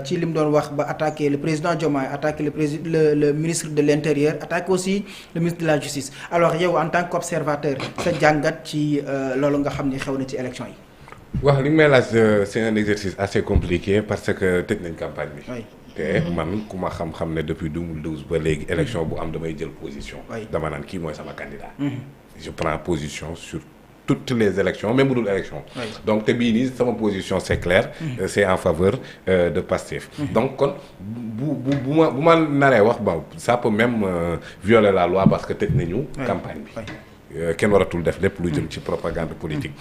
ci li mu doon wax ba attaquer le président Diomaye attaquer le ministre de l'intérieur attaquer aussi le ministre de la justice alors yow en tant qu'observateur sa jàngat ci loolu nga xam ni xew na ci élection yi. waaw li may laaj c'est un exercice assez compliqué parce que tëj nañ campagne bi. oui te man ku ma xam-xam ne depuis 2012 ba léegi élection bu am damay jël position. dama naan kii mooy sama candidat. je prends position sur toutes les élections même bu dul élection. donc te bii nii sama position c'est clair. c'est en faveur de Pastef. donc kon bu ma naree wax bon ça peut même violer la loi parce que tëj nañu campagne bi. kenn waratul def lépp lu jëm ci propagande politique.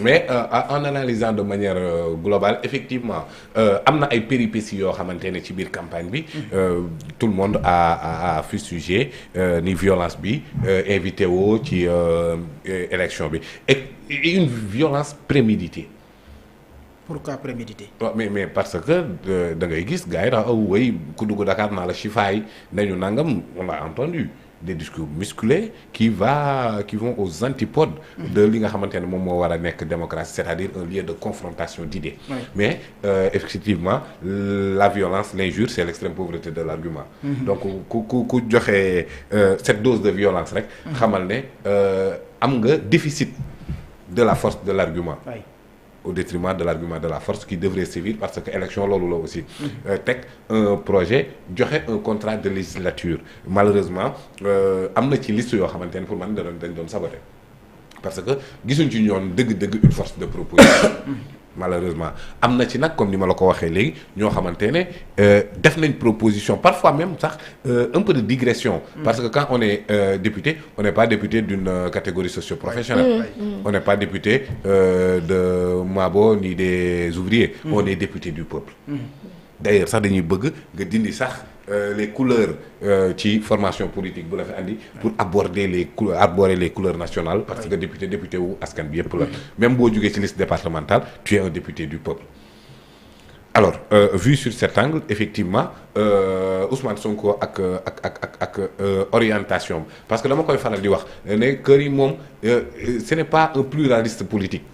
mais en analysant de manière globale effectivement am na ay péripéties yoo xamante ne ci biir campagne bi. tout le monde a fustigé ni violence bi invité woo ci élection bi et une violence préméditée. pourquoi prémédité. waaw mais parce que da ngay gis gars yi daal way ku dugg Dakar naa la chifaay nañu nangam on l'a entendu. des discours musclés qui vont aux antipodes de li nga xamante ne moom moo war a nekk démocratie c'est-à-dire un lieu de confrontation d'idées. Mais effectivement la violence l'injure c'est l'extrême pauvreté de l'argument. Donc ku joxe cette dose de violence rek xamal ne am nga déficit de la force de l'argument. Au détriment de l'argument de la force qui devrait sévir parce que élection loolu la aussi. Teg un projet joxe un contrat de législature malheureusement am na ci liste yoo xamante ne pour man dañ doon saboter parce que gisuñ ci ñoon dëgg-dëgg une force de proposition. Malheureusement am na ci nag comme ni ma la ko waxee léegi ñoo xamante ne def nañ proposition parfois même sax un peu de digression. Parce que quand on est député on n'est pas député d'une catégorie socio-professionnelle. On n'est pas député de Mabo ni des ouvriers. On est député du peuple. D'ailleurs sax dañuy bëgg nga dindi sax les couleurs ci formation politique bu la fi andi pour arborer les couleurs nationales parce que député wu askan bi yëpp la même boo jógee ci liste départementale tu es un député du peuple. Alors vu sur cet angle effectivement Ousmane Sonko ak orientation parce que dama koy faral di wax ne kër yi moom ce n'est pas un pluraliste politique.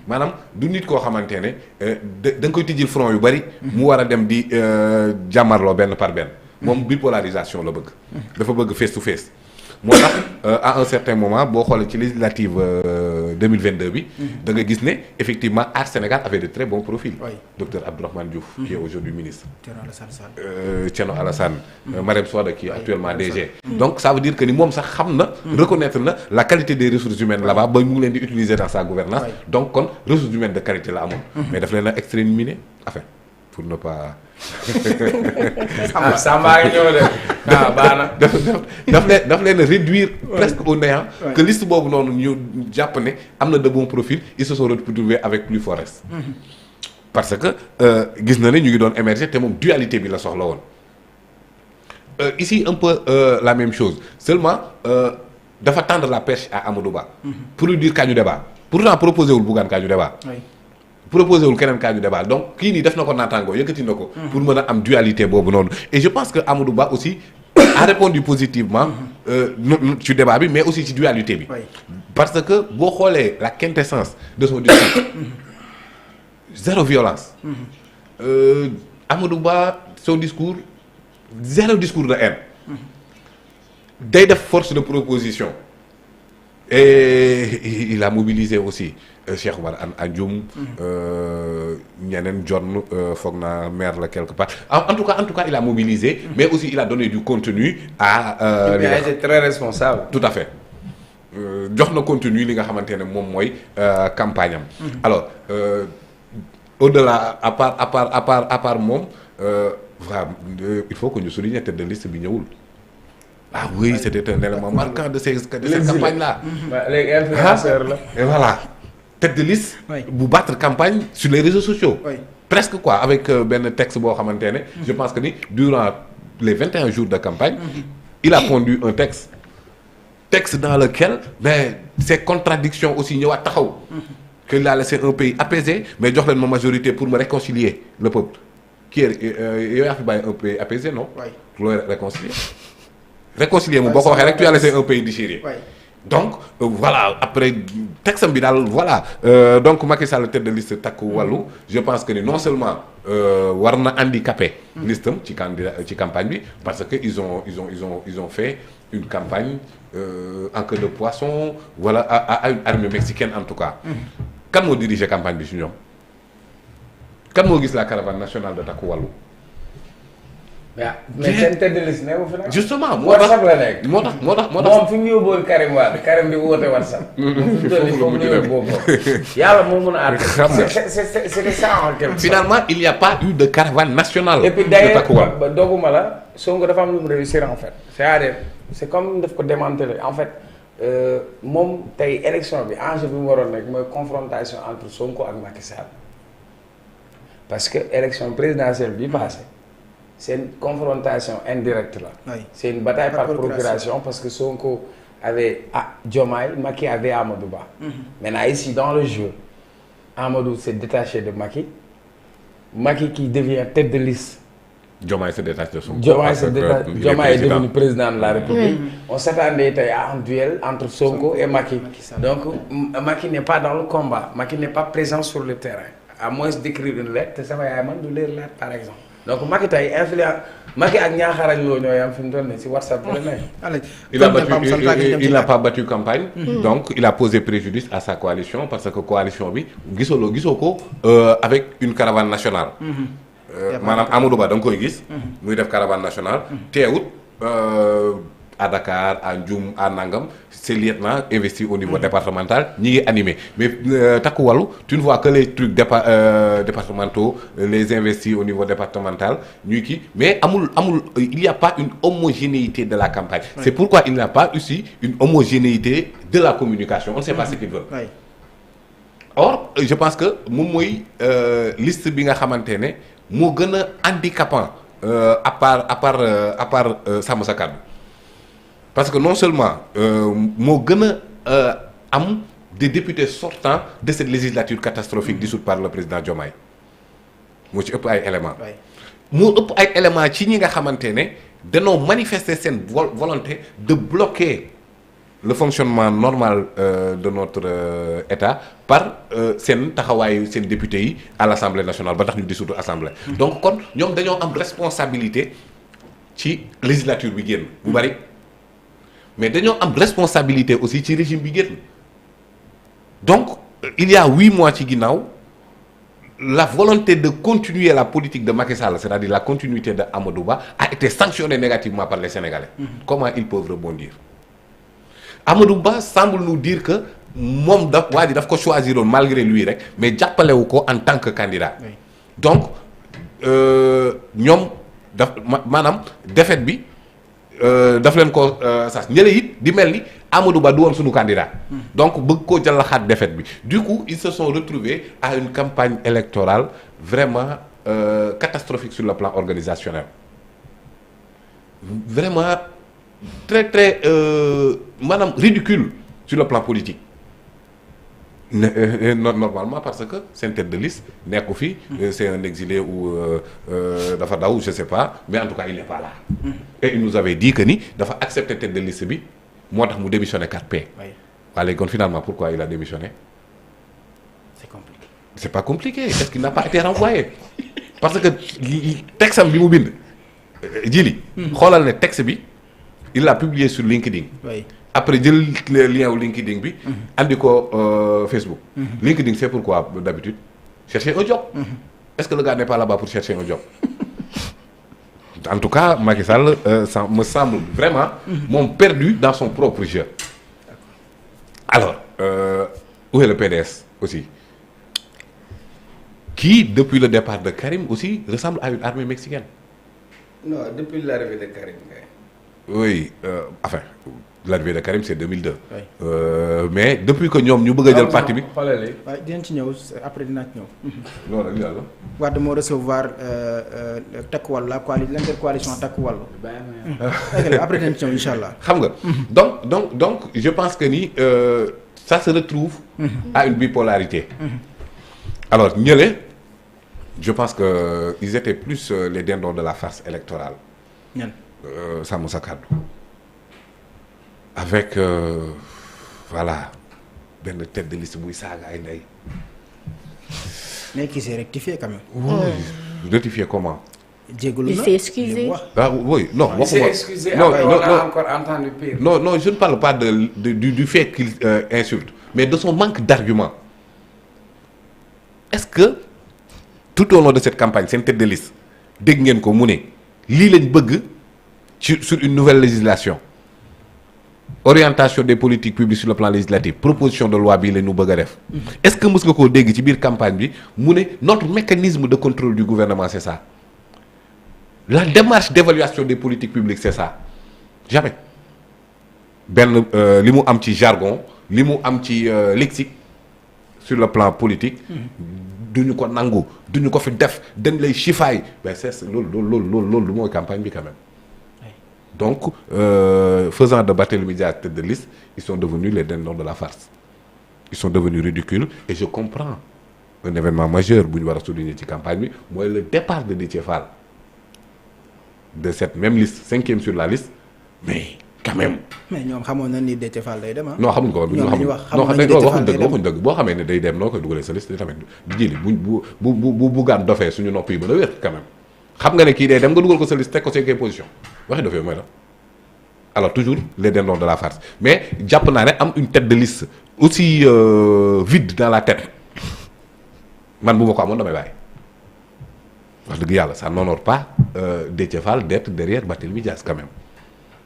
Maanaam du nit koo xamante ne da nga koy tijjil front yu bari. mu war a dem di jàmmarloo benn par benn. moom bipolarisation la bëgg. dafa bëgg face to face. moo tax à un certain moment boo xoolee ci législative 2022 bi. da nga gis ne effectivement Aar Sénégal avait de très bons profils. Docteur Abdourahmane Diouf. qui est aujourd'hui ministre. Thierno Alassane Marème Soda qui est actuellement DG. donc ça veut dire que ni moom sax xam na. reconnaître na la qualité des ressources humaines là-bas ba mu ngi leen di utiliser dans sa gouvernance donc kon ressources humaines de qualité la amoon. mais daf leen a exterminer enfin pour ne pas. Samba ngi ñëw de baax na daf leen réduire presque au néant que liste boobu noonu ñu jàpp ne am na de bons profils ils se sont retrouvés avec plus fort reste parce que gis na ne ñu ngi doon émerger te moom dualité bi la soxla woon ici un peu la même chose seulement dafa tendre la perche à Amadou Ba pour lui dire kaa ñu débat pourtant proposé wul Bougane kaa ñu débat proposé wul keneen kaa ñu débat donc kii nii def na ko naataangoo yëkkati na ko pour mën a am dualité boobu noonu et je pense que Amadou Ba aussi a répondu positivement ci débat bi mais aussi ci dualité bi parce que boo xoolee la quintessence de son discours zéro violence Amadou Ba son discours zéro discours de haine day def force de proposition et il a mobilisé aussi Cheikh Oumar Anne ñeneen John foog naa maire la quelque part en tout cas il a mobilisé mais aussi il a donné du contenu à il a été très responsable tout à fait jox na contenu li nga xamante ne moom mooy campagne am alors au-delà à part moom il faut que ñu souligner tête de liste bi ñëwul. Ah oui, c'était un élément marquant de cette campagne-là. Les influenceurs là. Et voilà. Tête de liste bu battre campagne sur les réseaux sociaux. Presque quoi avec benn texte boo xamante ne. Je pense que ni durant les 21 jours de campagne. Il a pondu un texte dans lequel mais ces contradictions aussi ñëwaat taxaw. qu'il a laissé un pays apaisé mais jox leen ma majorité pour me réconcilier le peuple. Yow yaa fi bàyyi un pays apaisé non. Pour le réconcilier. Réconcilier moom boo ko waxee rek tu as laissé un pays déchiré. donc voilà après texte bi daal voilà donc Macky Sall tête de liste Takku Wallu je pense que ni non seulement war na handicapé listam ci candidat ci campagne bi parce que ils ont fait une campagne en queue de poisson voilà à une armée mexicaine en tout cas. Kan moo diriger campagne bi ci ñoom kan moo gis la caravane nationale de Takku Wallu. mais seen tête de liste ne fi nag. justement WhatsApp la nekk. moo tax moom fi mu yóbboon Karim Wade Karim di woote WhatsApp. foofu la yóbbu yàlla moo mën a àtte. xam nga c'est ça en quelque sorte. finalement il n'y a pas eu de caravane nationale. et puis de d'ailleurs Takku Wallu. ba doguma la Sonko dafa am lu mu réussir en fait. c'est-à-dire c'est comme daf ko démanteler en fait moom tey élection bi enjeu bi mu waroon nekk mooy confrontation entre Sonko ak Macky Sall parce que élection présidentielle bi passé c'est une confrontation indirecte là. Oui. C'est une bataille par procuration. procuration parce que Sonko avait Diomaye, Macky avait Amadou Ba. Maintenant ici dans le jeu, Amadou s'est détaché de Macky. Macky qui devient tête de liste. Diomaye se détache de son. Diomaye est devenu président de la République. On s'attendait à un duel entre Sonko et Macky. Donc Macky n'est pas dans le combat. Macky n'est pas présent sur le terrain. À moins d'écrire une lettre, ça va y avoir de lire lettre par exemple. Donc Macky tey influence Macky ak ñaaxarañ loo ñooy am fi mu toll nii si WhatsApp bi la nekk. Il n'a pas battu campagne. Donc il a posé préjudice à sa coalition parce que coalition bi gisoo ko avec une caravane nationale. maanaam Amadou Ba da nga koy gis. muy def caravane nationale. teewut à Dakar à Ndioum à Nangam ces lieutenants investis au niveau départemental ñi ngi animé mais Takku Wallu tu ne vois que les trucs départementaux les investis au niveau départemental ñuy kii mais amul il n'y a pas une homogénéité de la campagne. C'est pourquoi il n'y a pas aussi une homogénéité de la communication on ne sait pas ce qu'ils veulent. Or je pense que moom mooy liste bi nga xamante ne moo gën a handicapant à part Sàmm Sa Kàddu parce que non seulement moo gën a am des députés sortants de cette législature catastrophique dissoute par le président Diomaye moo ci ëpp ay éléments. moo ëpp ay éléments ci ñi nga xamante ne danoo manifester seen volonté de bloquer le fonctionnement normal de notre État par seen taxawaayu seen députés yi à l'Assemblée nationale ba tax ñu dissoudre assemblée. Donc kon ñoom dañoo am responsabilité ci législature bi génn bu bari mais dañoo am responsabilité aussi ci régime bi génn donc il y a 8 mois ci ginnaaw la volonté de continuer la politique de Macky Sall c'est-à-dire la continuité de Amadou Ba a été sanctionnée négativement par les Sénégalais. Comment ils peuvent rebondir? Amadou Ba semble nous dire que moom waa ji daf ko choisiroon malgré lui rek mais jàppalewu ko en tant que candidat. Donc ñoom maanaam défaite bi daf leen ko sas ñële it di mel ni Amadou Ba du woon suñu candidat. Donc bëgg koo jàllaxaat défaite bi du coup ils se sont retrouvés à une campagne électorale vraiment catastrophique sur le plan organisationnel vraiment très très maanaam ridicule sur le plan politique normalement parce que seen tête de liste nekku fi c'est un exilé ou dafa daw je sais pas mais en tout cas il n'est pas là et il nous avait dit que ni dafa accepter tête de liste bi moo tax mu démissionné 4P waaye léegi kon finalement pourquoi il a démissionné c'est pas compliqué est-ce qu'il n'a pas été renvoyé parce que texte am bi mu bind jili xoolal ne texte bi il l'a publié sur LinkedIn. Après jël le lien au LinkedIn bi andi ko Facebook. LinkedIn c'est pourquoi d'habitude chercher un job. Est-ce que le gars n'est pas là-bas pour chercher un job? En tout cas Macky Sall ça me semble vraiment perdu dans son propre jeu. Alors où est le PDS aussi qui depuis le départ de Karim aussi ressemble à une armée mexicaine. Non depuis l'arrivée de Karim. Oui enfin l'arrivée de Karim c'est 2002. Mais depuis que ñoom ñu bëgg a jël parti bi. xoolal waaw dinañ ci ñëw après dinaa ci ñëw. loolu ak yàlla. Wade moo recevoir Takku Wallu la l'intercoalition Takku Wallu. Après dinañ ci ñëw incha allah. xam nga donc je pense que ni ça se retrouve à une bipolarité. Alors ñële je pense que ils étaient plus les dindons de la farce électorale. Sàmm Sa Kàddu avec voilà benn tête de liste buy saaga ay ndey. mais qui s'est rectifié quand même. Rectifier comment. jégalu na il s'est excusé. ah oui non. Il s'est excusé. non Après, non on a non encore entendu pire. non non je ne parle pas du fait qu'il insulte mais de son manque d'argument. Est-ce que tout au long de cette campagne seen tête de liste dégg ngeen ko mu ne lii lañ bëgg sur une nouvelle législation orientation des politiques publiques sur le plan législatif proposition de loi bii la ñu bëgg a def. Est-ce que mës nga koo dégg ci biir campagne bi mu ne notre mécanisme de contrôle du gouvernement c'est ça la démarche d'évaluation des politiques publiques c'est ça jamais benn li mu am ci jargon li mu am ci lexique sur le plan politique. duñu ko nangu duñu ko fi def dañ lay chifaay mais c'est loolu mooy campagne bi quand même. Donc faisant de Barthélémy Dias tête de liste ils sont devenus les dindons de la farce ils sont devenus ridicules et je comprends un événement majeur bu ñu war a souligner ci campagne bi mooy le départ de Déthié Fall de cette même liste 5e sur la liste mais quand même. mais ñoom xamoon na ni Déthié Fall day dem ah. non xamuñ ko woon bu ñu xamul waxuñ dëgg boo xamee ne day dem noo koy dugalee sa liste tamit di jëli bu buggaan dofee suñu nopp yi mën a wér quand même xam nga ne kii day dem nga dugal ko sa liste teg ko 5e position waxi dofee mooy la alors toujours les dindons de la farce mais jàpp naa ne am une tête de liste aussi vide dans la tête man bu ma ko amoon damay bàyyi wax dëgg yàlla ça n'honore pas Déthié Fall d'être derrière Barthélémy Dias quand même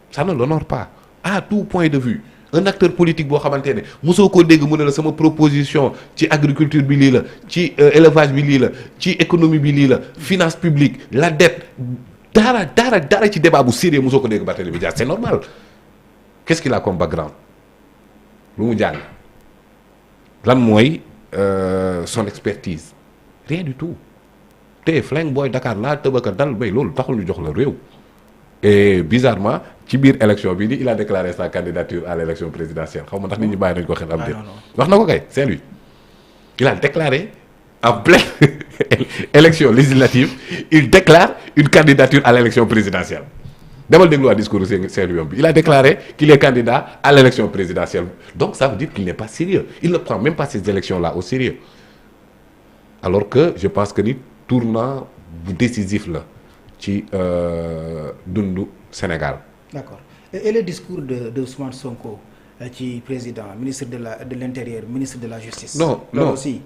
ça ne l'honore pas à tout point de vue un acteur politique boo xamante ne mosoo koo dégg mu ne la sama proposition ci agriculture bi lii la ci élevage bi lii la ci économie bi lii la finance publique la dette dara ci débat bu sérieux mosoo ko dégg Barthélémy Dias c'est normal qu'est-ce qu'il a comme background lu mu jàng lan mooy son expertise rien du tout te flingue booy Dakar laa tëbaka dal bay loolu taxul ñu jox la réew et bizarrement ci biir élection bi il a déclaré sa candidature à l'élection présidentielle xaw ma ndax nit ñi bàyyi nañu ko xel am déet wax na ko kay c'est lui il a déclaré en pleine élection législative il déclare une candidature à l'élection présidentielle demal déglu waa discours Saint-Louis bi il a déclaré qu'il est candidat à l'élection présidentielle donc ça veut dire qu'il n'est pas sérieux il ne prend même pas ces élections-là au sérieux alors que je pense que ni tournant bu décisif la ci dundu Sénégal. D'accord et le discours de Ousmane Sonko ci président ministre de l'intérieur ministre de la justice. non loolu aussi.